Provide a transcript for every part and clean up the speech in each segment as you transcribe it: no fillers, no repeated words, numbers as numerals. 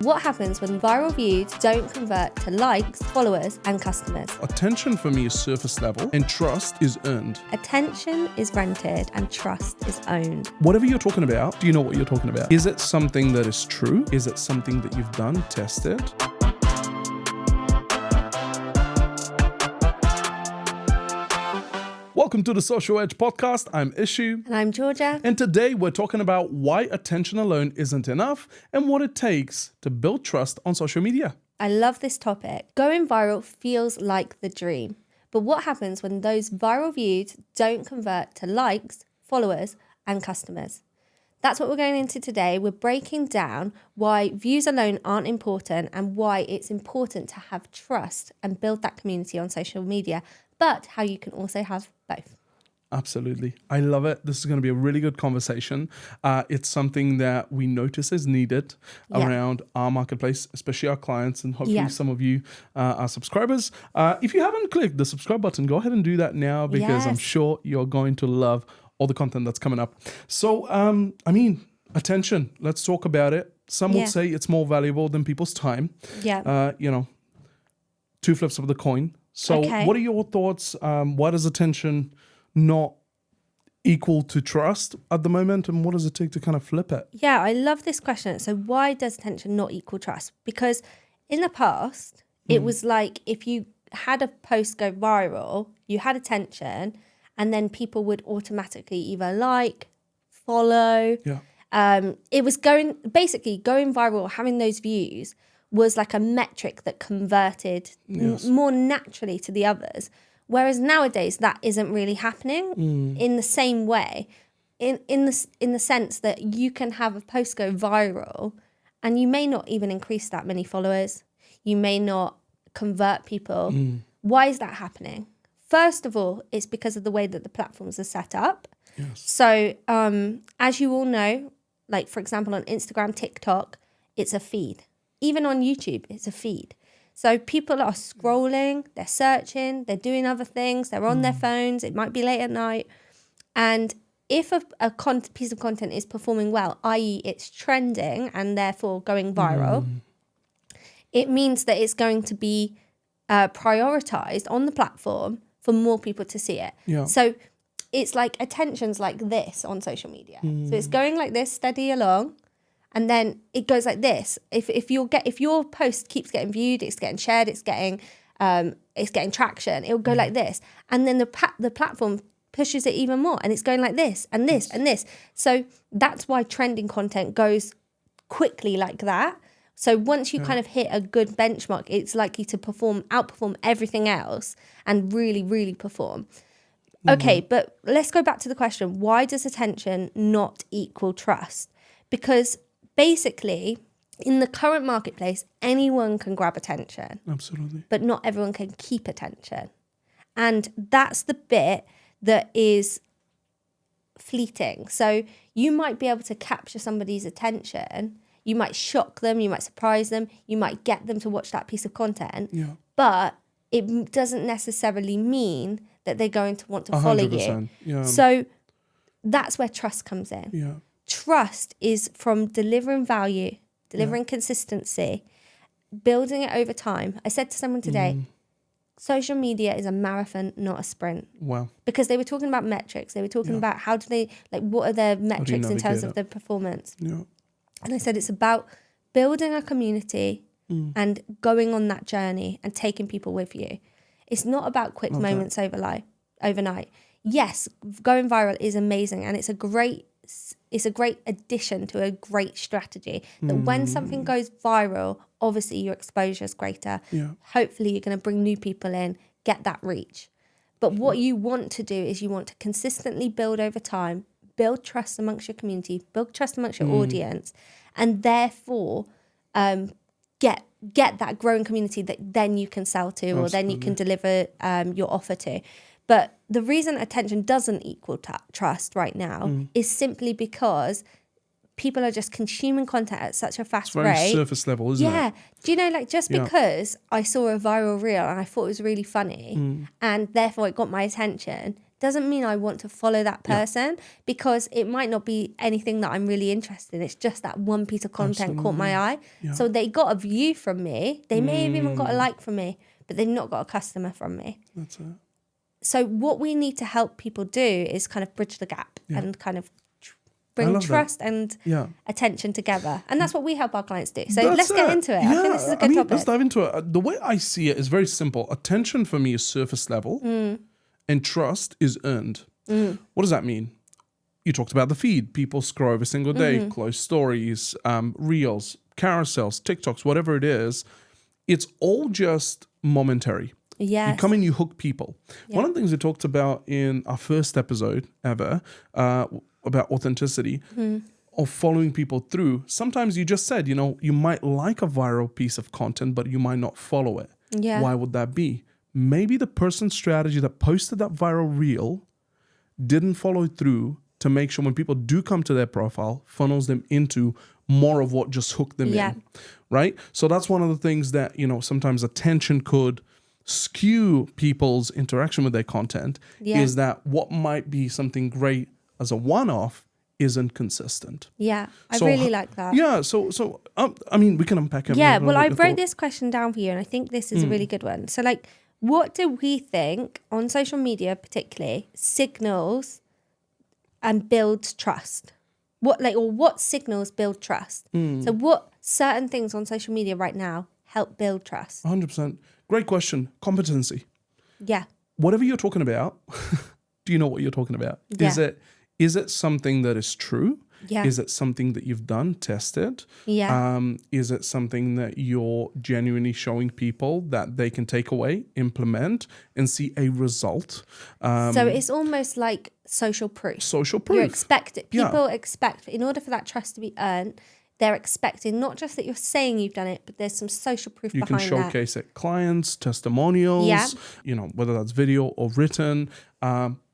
What happens when viral views don't convert to likes, followers, and customers? Attention for me is surface level and trust is earned. Attention is rented and trust is owned. Whatever you're talking about, do you know what you're talking about? Is it something that is true? Is it something that you've done, tested? Welcome to the Social Edge podcast. I'm Ishu. And I'm Georgia. And today we're talking about why attention alone isn't enough and what it takes to build trust on social media. I love this topic. Going viral feels like the dream. But what happens when those viral views don't convert to likes, followers, and customers? That's what we're going into today. We're breaking down why views alone aren't important and why it's important to have trust and build that community on social media, but how you can also have both. Absolutely. I love it. This is going to be a really good conversation. It's something that we notice is needed around our marketplace, especially our clients, and hopefully some of you are subscribers. If you haven't clicked the subscribe button, go ahead and do that now because I'm sure you're going to love all the content that's coming up. So, attention. Let's talk about it. Some would say it's more valuable than people's time. Two flips of the coin. So what are your thoughts? Why does attention not equal to trust at the moment? And what does it take to kind of flip it? Yeah, I love this question. So why does attention not equal trust? Because in the past, it was like if you had a post go viral, you had attention, and then people would automatically either like, follow. It was going viral, having those views was like a metric that converted more naturally to the others. Whereas nowadays that isn't really happening in the same way, in the sense that you can have a post go viral and you may not even increase that many followers. You may not convert people. Why is that happening? First of all, it's because of the way that the platforms are set up. So as you all know, like for example on Instagram, TikTok, it's a feed. Even on YouTube, it's a feed. So people are scrolling, they're searching, they're doing other things, they're on their phones, it might be late at night. And if a piece of content is performing well, i.e. it's trending and therefore going viral, it means that it's going to be prioritized on the platform for more people to see it. So it's like attention's like this on social media. So it's going like this, steady along. And then it goes like this. If your post keeps getting viewed, it's getting shared, it's getting traction. It'll go like this, and then the platform pushes it even more, and it's going like this and this and this. So that's why trending content goes quickly like that. So once you kind of hit a good benchmark, it's likely to outperform everything else, and really, really perform. Okay, but let's go back to the question: why does attention not equal trust? Because basically, in the current marketplace, anyone can grab attention. Absolutely. But not everyone can keep attention. And that's the bit that is fleeting. So you might be able to capture somebody's attention. You might shock them. You might surprise them. You might get them to watch that piece of content. But it doesn't necessarily mean that they're going to want to follow 100%. You. So that's where trust comes in. Trust is from delivering value, delivering consistency, building it over time. I said to someone today, social media is a marathon, not a sprint. Wow. Because they were talking about metrics. They were talking about how do they, like, what are their metrics in terms of their performance? And I said it's about building a community and going on that journey and taking people with you. It's not about quick moments overnight. Yes, going viral is amazing, and it's a great addition to a great strategy that when something goes viral, obviously your exposure is greater. Hopefully you're going to bring new people in, get that reach. But what you want to do is you want to consistently build over time, build trust amongst your community, build trust amongst your audience, and therefore get that growing community that then you can sell to or then you can deliver your offer to. But the reason attention doesn't equal trust right now is simply because people are just consuming content at such a fast rate. It's very surface level, isn't it? Yeah. Do you know, like, just because I saw a viral reel and I thought it was really funny and therefore it got my attention doesn't mean I want to follow that person because it might not be anything that I'm really interested in. It's just that one piece of content caught my eye. Yeah. So they got a view from me. They may have even got a like from me, but they've not got a customer from me. That's it. So what we need to help people do is kind of bridge the gap and kind of bring trust and attention together. And that's what we help our clients do. So let's get into it. I think this is a good topic. Let's dive into it. The way I see it is very simple. Attention for me is surface level and trust is earned. What does that mean? You talked about the feed. People scroll every single day, close stories, reels, carousels, TikToks, whatever it is. It's all just momentary. Yes. You come in, you hook people. One of the things we talked about in our first episode ever about authenticity of following people through. Sometimes you just said, you might like a viral piece of content, but you might not follow it. Yeah. Why would that be? Maybe the person's strategy that posted that viral reel didn't follow through to make sure when people do come to their profile, funnels them into more of what just hooked them in, right? So that's one of the things that, sometimes attention could skew people's interaction with their content is that what might be something great as a one-off isn't consistent. Yeah, I really like that. Yeah, so we can unpack it. Yeah, well, I wrote this question down for you, and I think this is a really good one. So, what do we think on social media, particularly, signals and builds trust? What signals build trust? So, what certain things on social media right now help build trust? 100%. Great question. Competency. Yeah. Whatever you're talking about, do you know what you're talking about? Yeah. Is it something that is true? Yeah. Is it something that you've done, tested? Yeah. Is it something that you're genuinely showing people that they can take away, implement, and see a result? So it's almost like social proof. Social proof. You expect it. People expect, in order for that trust to be earned, they're expecting not just that you're saying you've done it, but there's some social proof behind that. You can showcase it. Clients, testimonials, whether that's video or written,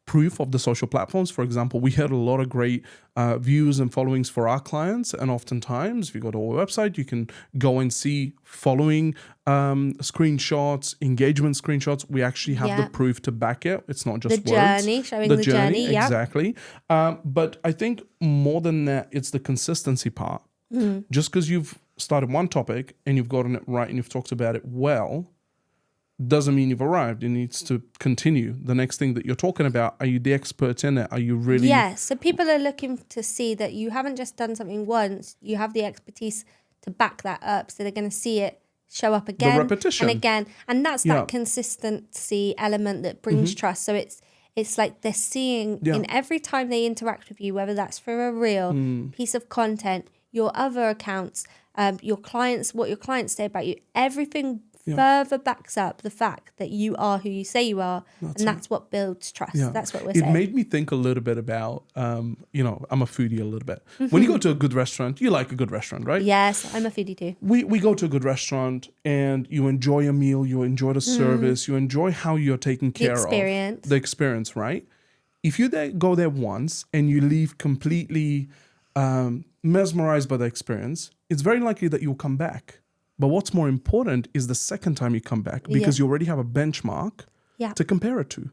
proof of the social platforms. For example, we had a lot of great views and followings for our clients. And oftentimes, if you go to our website, you can go and see following screenshots, engagement screenshots. We actually have the proof to back it. It's not just the words. Journey, showing the journey. Exactly. But I think more than that, it's the consistency part. Just because you've started one topic and you've gotten it right and you've talked about it well, doesn't mean you've arrived. It needs to continue. The next thing that you're talking about, are you the expert in it? Are you really? Yes. So people are looking to see that you haven't just done something once. You have the expertise to back that up. So they're going to see it show up again the repetition. and again. And that's that consistency element that brings trust. So it's like they're seeing in every time they interact with you, whether that's through a real piece of content, your other accounts, your clients, what your clients say about you, everything further backs up the fact that you are who you say you are. That's what builds trust. That's what we're saying. It made me think a little bit about, I'm a foodie a little bit. When you go to a good restaurant, you like a good restaurant, right? Yes, I'm a foodie too. We go to a good restaurant and you enjoy a meal, you enjoy the service, you enjoy how you're taken care of. The experience, right? If you go there once and you leave completely mesmerized by the experience, it's very likely that you'll come back. But what's more important is the second time you come back, because you already have a benchmark to compare it to,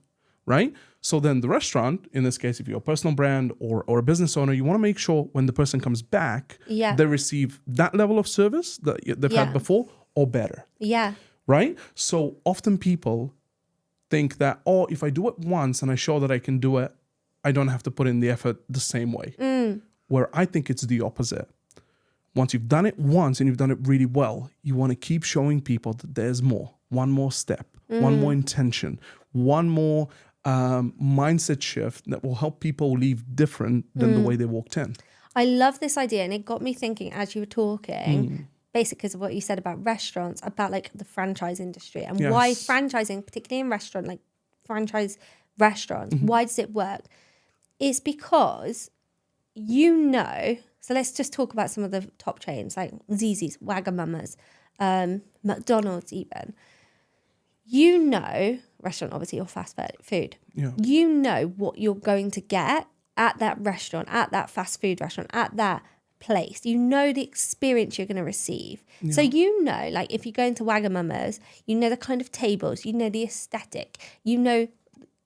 right? So then the restaurant, in this case, if you're a personal brand or a business owner, you want to make sure when the person comes back, they receive that level of service that they've had before or better. Yeah. Right? So often people think that, if I do it once and I show that I can do it, I don't have to put in the effort the same way. Where I think it's the opposite. Once you've done it once and you've done it really well, you want to keep showing people that there's more. One more step, one more intention, one more mindset shift that will help people leave different than the way they walked in. I love this idea, and it got me thinking as you were talking, basically because of what you said about restaurants, about the franchise industry and why franchising, particularly in restaurant, franchise restaurants, why does it work? It's because so let's just talk about some of the top chains like Zzz's, Wagamama's, McDonald's even. Restaurant obviously or fast food. Yeah. You know what you're going to get at that restaurant, at that fast food restaurant, at that place. You know the experience you're going to receive. Yeah. So if you go into Wagamama's, you know the kind of tables, you know the aesthetic, you know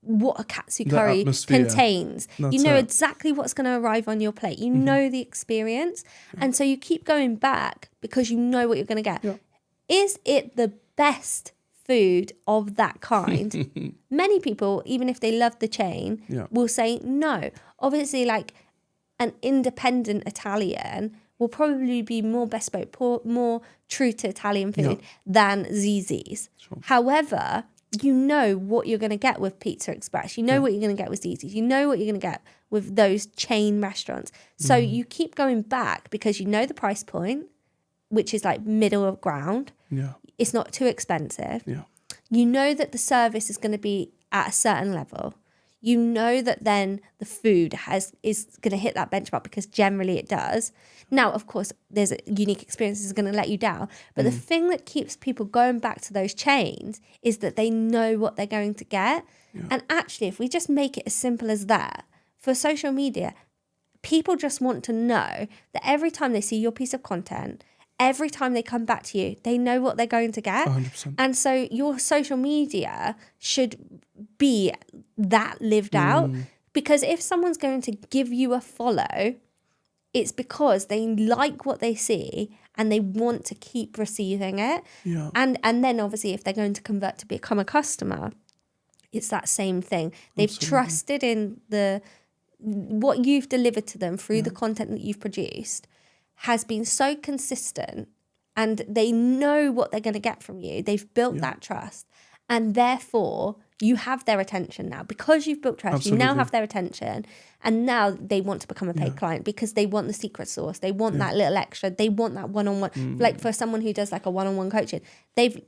what a katsu The curry atmosphere. contains. That's You know it. exactly what's going to arrive on your plate. You know the experience. And so you keep going back because you know what you're going to get. Yeah. Is it the best food of that kind? Many people, even if they love the chain, Yeah. will say no. Obviously, like an independent Italian will probably be more bespoke, more true to Italian food than Zizzi's. Sure. However, you know what you're going to get with Pizza Express. You know what you're going to get with Zizzi's. You know what you're going to get with those chain restaurants. So you keep going back because you know the price point, which is like middle of ground. Yeah. It's not too expensive. Yeah. You know that the service is going to be at a certain level. You know that then the food is going to hit that benchmark because generally it does. Now, of course, there's a unique experience is going to let you down. But the thing that keeps people going back to those chains is that they know what they're going to get. Yeah. And actually, if we just make it as simple as that, for social media, people just want to know that every time they see your piece of content, every time they come back to you, they know what they're going to get. 100%. And so your social media should be that lived out. Because if someone's going to give you a follow, it's because they like what they see and they want to keep receiving it. Yeah. And then obviously if they're going to convert to become a customer, it's that same thing. They've trusted in what you've delivered to them through the content that you've produced has been so consistent, and they know what they're going to get from you. They've built that trust, and therefore you have their attention now. Because you've built trust, you now have their attention, and now they want to become a paid client because they want the secret sauce. They want that little extra. They want that one-on-one. Like for someone who does like a one-on-one coaching, they've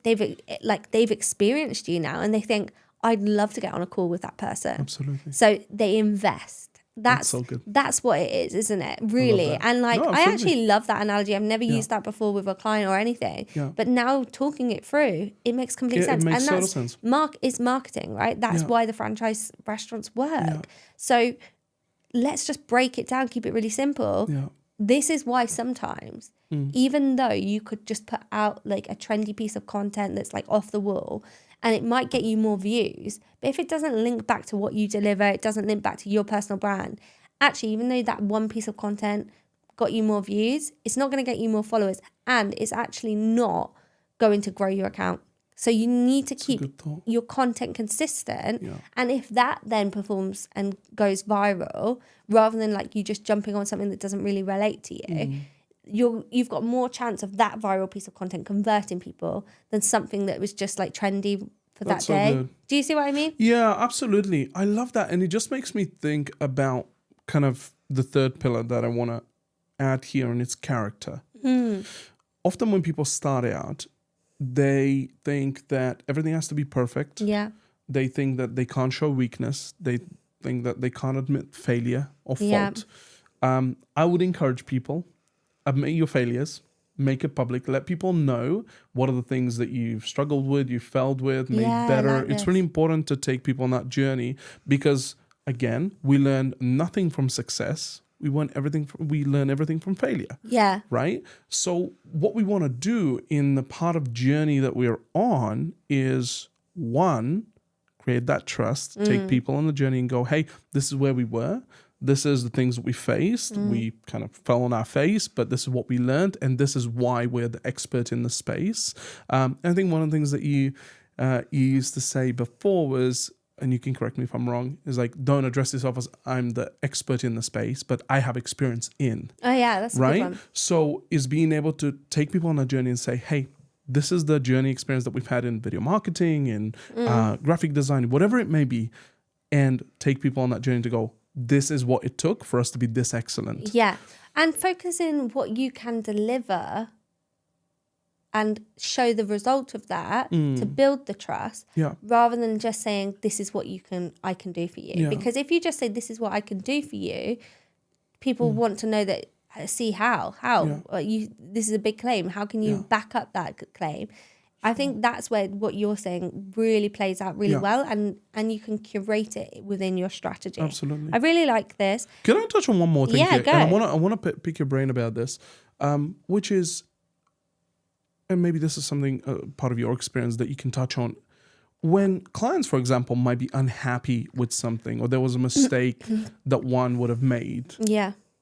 experienced you now, and they think, I'd love to get on a call with that person. Absolutely. So they invest. That's so good. That's what it is, isn't it? Really. And like, I actually love that analogy. I've never used that before with a client or anything. Yeah. But now talking it through, it makes complete sense. It makes and total that's sense. It's marketing, right? That's why the franchise restaurants work. Yeah. So let's just break it down, keep it really simple. Yeah. This is why sometimes, even though you could just put out like a trendy piece of content that's like off the wall, and it might get you more views, but if it doesn't link back to what you deliver, it doesn't link back to your personal brand, actually, even though that one piece of content got you more views, it's not going to get you more followers, and it's actually not going to grow your account. So you need to keep your content consistent. Yeah. And if that then performs and goes viral, rather than like you just jumping on something that doesn't really relate to you, you've got more chance of that viral piece of content converting people than something that was just like trendy for that day. Good. Do you see what I mean? Yeah, absolutely. I love that. And it just makes me think about kind of the third pillar that I want to add here, and it's character. Often when people start out, they think that everything has to be perfect. Yeah. They think that they can't show weakness. They think that they can't admit failure or fault. I would encourage people, admit your failures, make it public, let people know what are the things that you've struggled with, you've failed with, made better. It's really important to take people on that journey because, again, we learn nothing from success. We learn everything from failure. Yeah. Right? So what we want to do in the part of journey that we're on is, one, create that trust, take people on the journey and go, hey, this is where we were. This is the things that we faced. We kind of fell on our face, but this is what we learned, and this is why we're the expert in the space. I think one of the things that you used to say before was, and you can correct me if I'm wrong, is like, don't address yourself as I'm the expert in the space, but I have experience in. Oh yeah, that's a good one. So is being able to take people on a journey and say, hey, this is the journey experience that we've had in video marketing and graphic design, whatever it may be, and take people on that journey to go, this is what it took for us to be this excellent. Yeah. And focusing what you can deliver and show the result of that to build the trust, rather than just saying, this is what I can do for you. Yeah. Because if you just say, this is what I can do for you, people want to know that, see how this is a big claim. How can you back up that claim? I think that's where what you're saying really plays out really well, and you can curate it within your strategy. Absolutely. I really like this. Can I touch on one more thing here? Go. And I want to pick your brain about this, which is, and maybe this is something, part of your experience that you can touch on. when clients, for example, might be unhappy with something, or there was a mistake that one would have made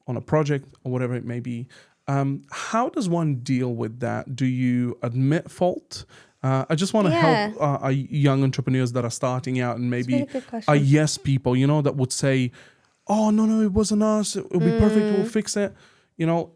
on a project or whatever it may be, how does one deal with that? Do you admit fault? I just want to help our young entrepreneurs that are starting out and maybe are yes people, that would say, oh, no, it wasn't us. It'll be perfect. We'll fix it.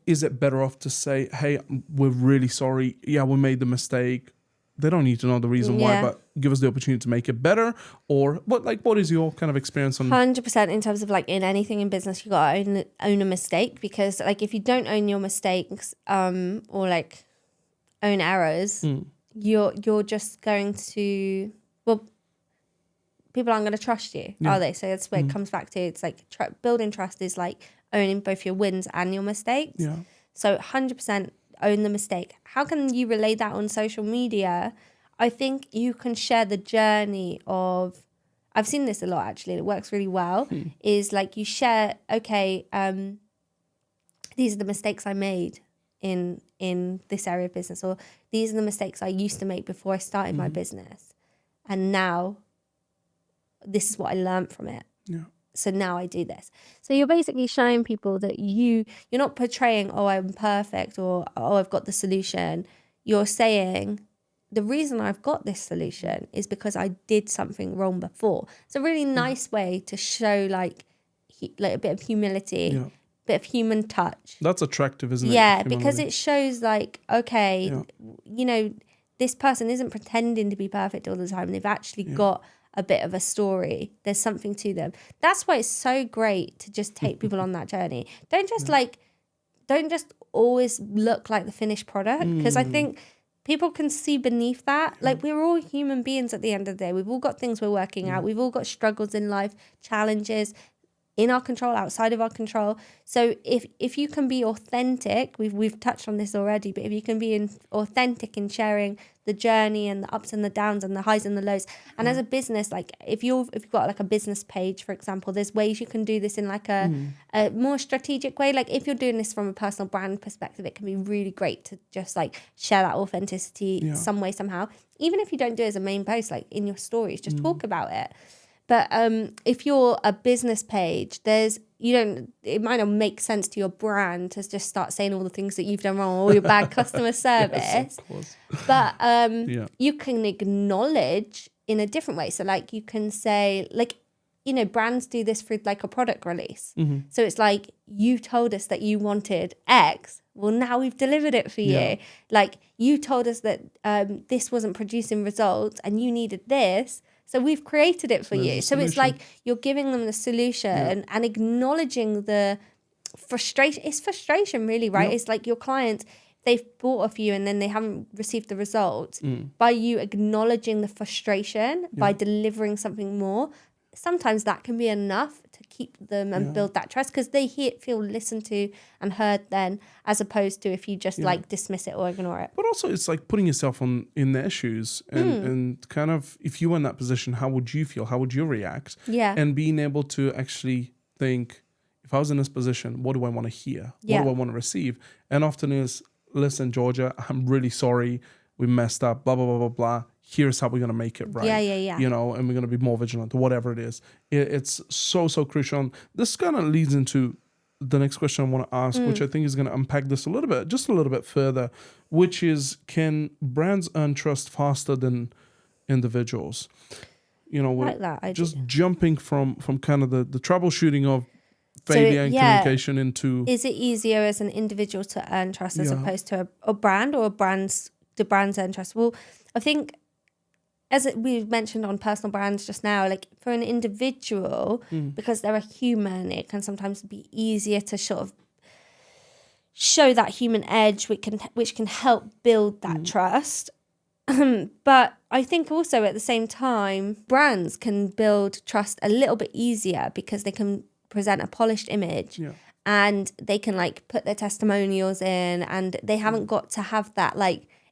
Is it better off to say, hey, we're really sorry. Yeah, we made the mistake. They don't need to know the reason why, but give us the opportunity to make it better. Or what is your kind of experience on 100% in terms of in anything in business, you got to own a mistake, because if you don't own your mistakes or own errors, you're just going to, people aren't going to trust you, are they? So that's where it comes back to. It's building trust is owning both your wins and your mistakes. Yeah. So 100% own the mistake. How can you relay that on social media? I think you can share the journey of, I've seen this a lot actually, it works really well, is you share, okay, these are the mistakes I made in this area of business, or these are the mistakes I used to make before I started my business. And now this is what I learned from it. Yeah. So now I do this. So you're basically showing people that you're not portraying, oh, I'm perfect, or, oh, I've got the solution. You're saying the reason I've got this solution is because I did something wrong before. It's a really nice way to show a bit of humility, bit of human touch. That's attractive, isn't it? Yeah, because it shows okay, this person isn't pretending to be perfect all the time. They've actually got a bit of a story. There's something to them. That's why it's so great to just take people on that journey. Don't just don't just always look like the finished product, because I think people can see beneath that. We're all human beings at the end of the day. We've all got things we're working out. We've all got struggles in life, challenges in our control, outside of our control. So if you can be authentic, we've touched on this already, but if you can be authentic in sharing the journey and the ups and the downs and the highs and the lows, and as a business, if you've got a business page, for example, there's ways you can do this in a more strategic way. If you're doing this from a personal brand perspective, it can be really great to just share that authenticity some way, somehow. Even if you don't do it as a main post, in your stories, just talk about it. But if you're a business page, it might not make sense to your brand to just start saying all the things that you've done wrong, all your bad customer service. Yes, of course. But you can acknowledge in a different way. So you can say, brands do this for a product release. So it's you told us that you wanted X. Well, now we've delivered it for you. You told us that this wasn't producing results and you needed this. So we've created it for you. So it's you're giving them the solution and acknowledging the frustration. It's frustration, really, right? Yep. It's your clients, they've bought off you and then they haven't received the results. By you acknowledging the frustration, by delivering something more, sometimes that can be enough to keep them and build that trust, because they feel listened to and heard then, as opposed to if you just dismiss it or ignore it. But also it's putting yourself in their shoes and kind of, if you were in that position, how would you feel? How would you react? Yeah. And being able to actually think, if I was in this position, what do I want to hear? What do I want to receive? And often is, listen, Georgia, I'm really sorry. We messed up, blah, blah, blah, blah, blah. Here's how we're going to make it right. Yeah. And we're going to be more vigilant, whatever it is. It's so crucial. And this kind of leads into the next question I want to ask, which I think is going to unpack this just a little bit further, which is, can brands earn trust faster than individuals? Just jumping from kind of the troubleshooting of failure and communication into... Is it easier as an individual to earn trust as opposed to a brand, or do brands earn trust? Well, I think, as we mentioned on personal brands just now, for an individual, because they're a human, it can sometimes be easier to sort of show that human edge, which can help build that trust. But I think also at the same time, brands can build trust a little bit easier because they can present a polished image and they can put their testimonials in, and they haven't got to have that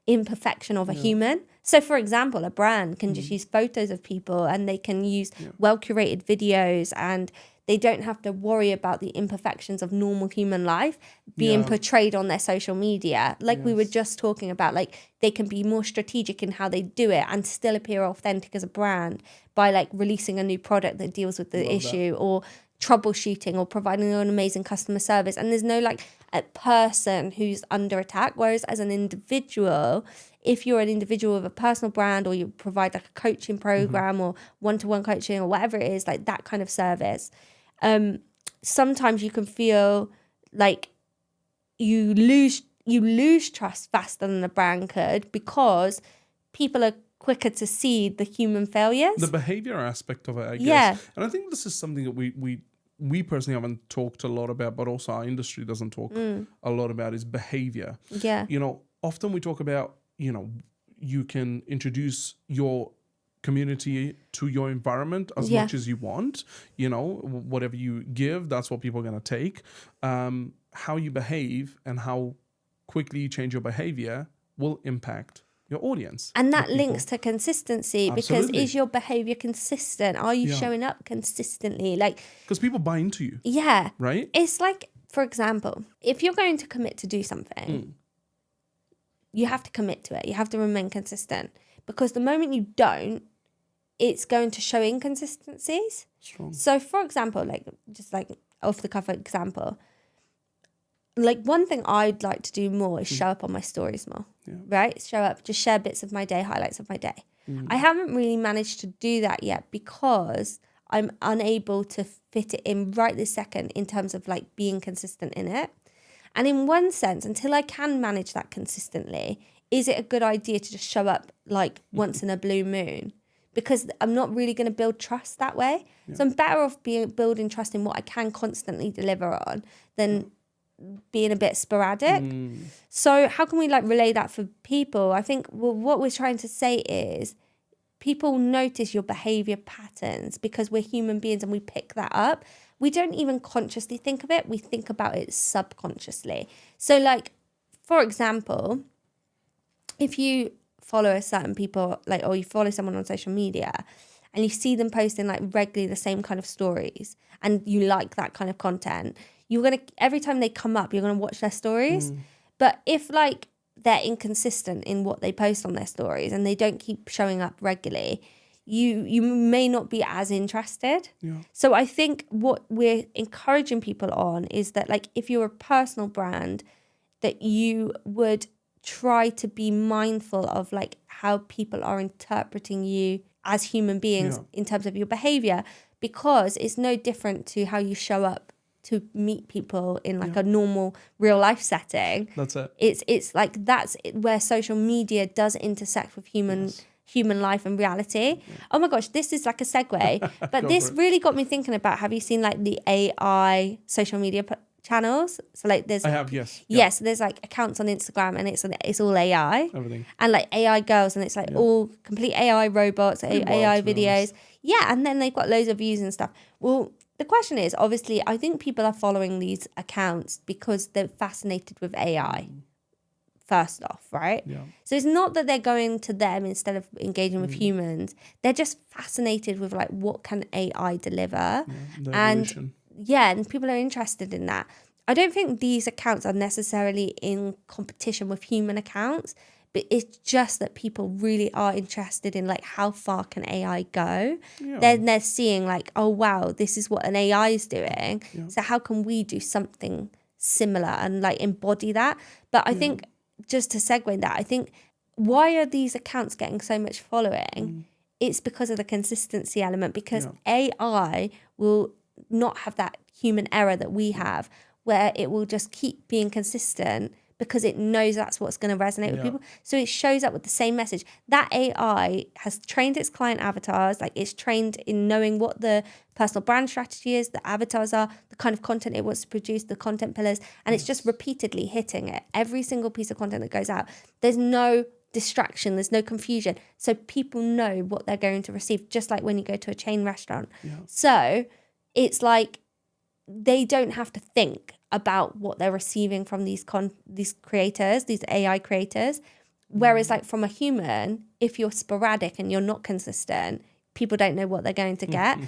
imperfection of a human. So for example, a brand can just use photos of people, and they can use well curated videos, and they don't have to worry about the imperfections of normal human life being portrayed on their social media. Like we were just talking about, like they can be more strategic in how they do it and still appear authentic as a brand by like releasing a new product that deals with the issue or troubleshooting or providing an amazing customer service. And there's no like a person who's under attack. Whereas as an individual, if you're an individual with a personal brand or you provide like a coaching program or one-to-one coaching or whatever it is, like that kind of service, sometimes you can feel like you lose trust faster than the brand could because people are quicker to see the human failures. The behavior aspect of it, I guess. Yeah. And I think this is something that we personally haven't talked a lot about, but also our industry doesn't talk a lot about, is behavior. Yeah. You know, often we talk about, you know, you can introduce your community to your environment as much as you want. You know, whatever you give, that's what people are going to take. How you behave and how quickly you change your behavior will impact your audience. And that links to consistency. Absolutely. Because is your behavior consistent? Are you showing up consistently? Like, because people buy into you. Yeah. Right? It's like, for example, if you're going to commit to do something, you have to commit to it. You have to remain consistent. Because the moment you don't, it's going to show inconsistencies. Strong. So, for example, like just like off the cuff example, like one thing I'd like to do more is show up on my stories more, right? Show up, just share bits of my day, highlights of my day. I haven't really managed to do that yet because I'm unable to fit it in right this second in terms of like being consistent in it. And in one sense, until I can manage that consistently, is it a good idea to just show up like once in a blue moon? Because I'm not really going to build trust that way. So I'm better off building trust in what I can constantly deliver on than being a bit sporadic. So how can we like relay that for people? I think what we're trying to say is people notice your behavior patterns because we're human beings and we pick that up. We don't even consciously think of it. We think about it subconsciously. So like, for example, if you follow a certain people, like, or you follow someone on social media and you see them posting like regularly the same kind of stories and you like that kind of content, you're going to, every time they come up, you're going to watch their stories. But if like they're inconsistent in what they post on their stories and they don't keep showing up regularly, you may not be as interested. So I think what we're encouraging people on is that like if you're a personal brand, that you would try to be mindful of like how people are interpreting you as human beings in terms of your behavior, because it's no different to how you show up to meet people in like a normal real life setting. That's it. It's like that's where social media does intersect with human life and reality. Oh my gosh, this is like a segue, but this really got me thinking about, have you seen like the AI social media channels? So like there's yes, there's like accounts on Instagram and it's all AI, everything, and like AI girls, and it's like all complete AI robots, AI videos. And then they've got loads of views and stuff. Well, the question is, obviously, I think people are following these accounts because they're fascinated with AI. First off, right? So it's not that they're going to them instead of engaging with humans. They're just fascinated with like, what can AI deliver? And and people are interested in that. I don't think these accounts are necessarily in competition with human accounts, but it's just that people really are interested in like, how far can AI go? Then they're seeing like, oh wow, this is what an AI is doing. So how can we do something similar and like embody that? But I think, just to segue that, I think why are these accounts getting so much following? It's because of the consistency element, because AI will not have that human error that we have, where it will just keep being consistent because it knows that's what's going to resonate with people. So it shows up with the same message. That AI has trained its client avatars, like it's trained in knowing what the personal brand strategy is, the avatars are, the kind of content it wants to produce, the content pillars, and it's just repeatedly hitting it. Every single piece of content that goes out, there's no distraction, there's no confusion. So people know what they're going to receive, just like when you go to a chain restaurant. So it's like they don't have to think about what they're receiving from these creators, these AI creators. Whereas like from a human, if you're sporadic and you're not consistent, people don't know what they're going to get.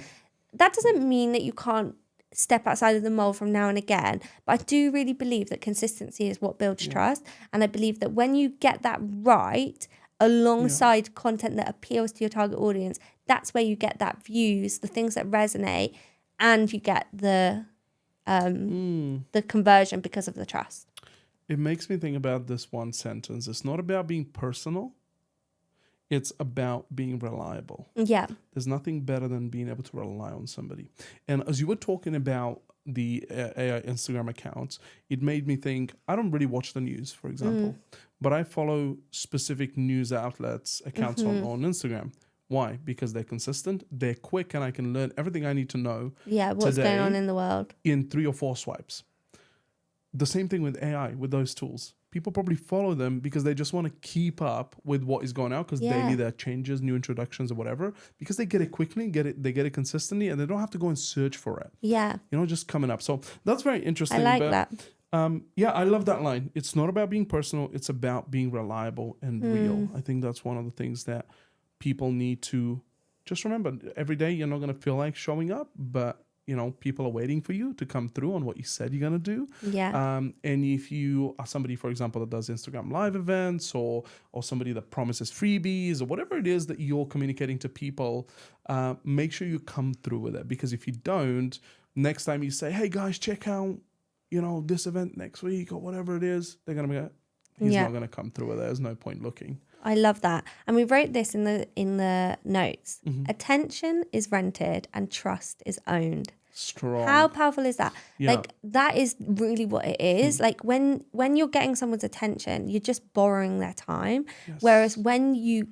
That doesn't mean that you can't step outside of the mold from now and again. But I do really believe that consistency is what builds trust. And I believe that when you get that right, alongside content that appeals to your target audience, that's where you get that views, the things that resonate, and you get the conversion because of the trust. It makes me think about this one sentence. It's not about being personal. It's about being reliable. Yeah. There's nothing better than being able to rely on somebody. And as you were talking about the AI Instagram accounts, it made me think, I don't really watch the news, for example, but I follow specific news outlets accounts on Instagram. Why? Because they're consistent, they're quick, and I can learn everything I need to know What's going on in the world in 3 or 4 swipes. The same thing with AI, with those tools. People probably follow them because they just want to keep up with what is going out, because daily there are changes, new introductions or whatever, because they get it quickly, they get it consistently, and they don't have to go and search for it. Yeah. Just coming up. So that's very interesting. I like that. I love that line. It's not about being personal. It's about being reliable and real. I think that's one of the things that people need to just remember. Every day you're not going to feel like showing up, but people are waiting for you to come through on what you said you're going to do. Yeah. And if you are somebody, for example, that does Instagram live events or somebody that promises freebies or whatever it is that you're communicating to people, make sure you come through with it. Because if you don't, next time you say, hey guys, check out, this event next week or whatever it is, they're going to be like, he's not going to come through with it. There's no point looking. I love that. And we wrote this in the notes. Attention is rented and trust is owned. Strong. How powerful is that? Yeah. Like, that is really what it is. Like, when you're getting someone's attention, you're just borrowing their time. Yes. Whereas when you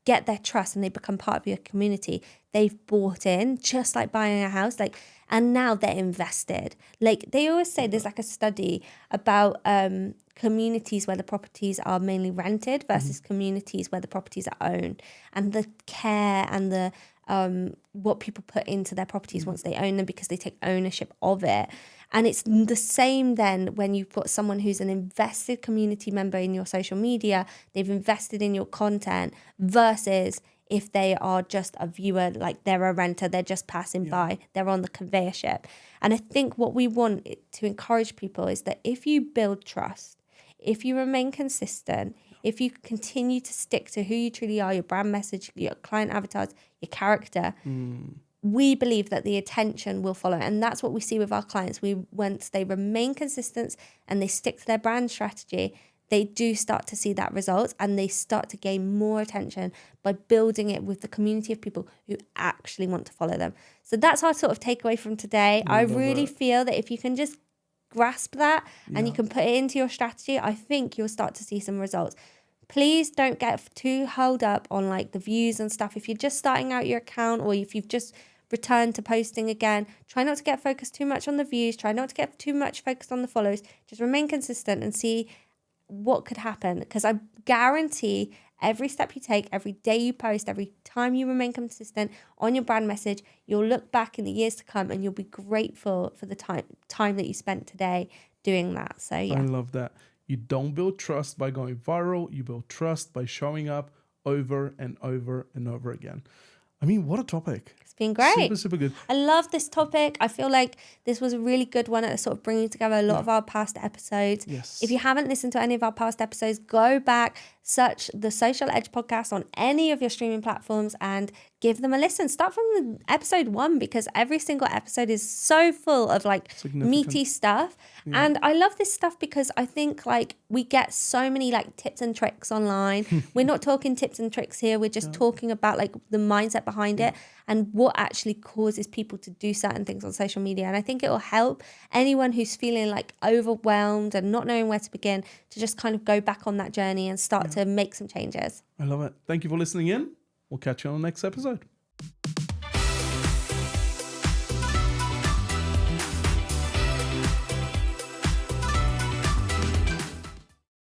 get their trust and they become part of your community, they've bought in, just like buying a house. Like, and now they're invested. Like, they always say there's like a study about communities where the properties are mainly rented versus communities where the properties are owned, and the care and the what people put into their properties once they own them, because they take ownership of it. And it's the same then when you put someone who's an invested community member in your social media, they've invested in your content, versus if they are just a viewer, like they're a renter, they're just passing by, they're on the conveyor ship. And I think what we want to encourage people is that if you build trust, if you remain consistent, if you continue to stick to who you truly are, your brand message, your client avatars, your character, we believe that the attention will follow. And that's what we see with our clients. Once they remain consistent and they stick to their brand strategy, they do start to see that result, and they start to gain more attention by building it with the community of people who actually want to follow them. So that's our sort of takeaway from today. I really feel that if you can just grasp that and you can put it into your strategy, I think you'll start to see some results. Please don't get too held up on like the views and stuff. If you're just starting out your account, or if you've just returned to posting again, try not to get focused too much on the views. Try not to get too much focused on the follows. Just remain consistent and see what could happen. Because I guarantee every step you take, every day you post, every time you remain consistent on your brand message, you'll look back in the years to come and you'll be grateful for the time that you spent today doing that. So yeah. I love that. You don't build trust by going viral. You build trust by showing up over and over and over again. I mean, what a topic. It's been great. Super, super good. I love this topic. I feel like this was a really good one at sort of bringing together a lot of our past episodes. Yes. If you haven't listened to any of our past episodes, go back, search the Social Edge podcast on any of your streaming platforms and give them a listen. Start from the episode 1, because every single episode is so full of like meaty stuff. Yeah. And I love this stuff because I think like we get so many like tips and tricks online. We're not talking tips and tricks here. We're just talking about like the mindset behind it and what actually causes people to do certain things on social media. And I think it will help anyone who's feeling like overwhelmed and not knowing where to begin to just kind of go back on that journey and start to make some changes. I love it. Thank you for listening in. We'll catch you on the next episode.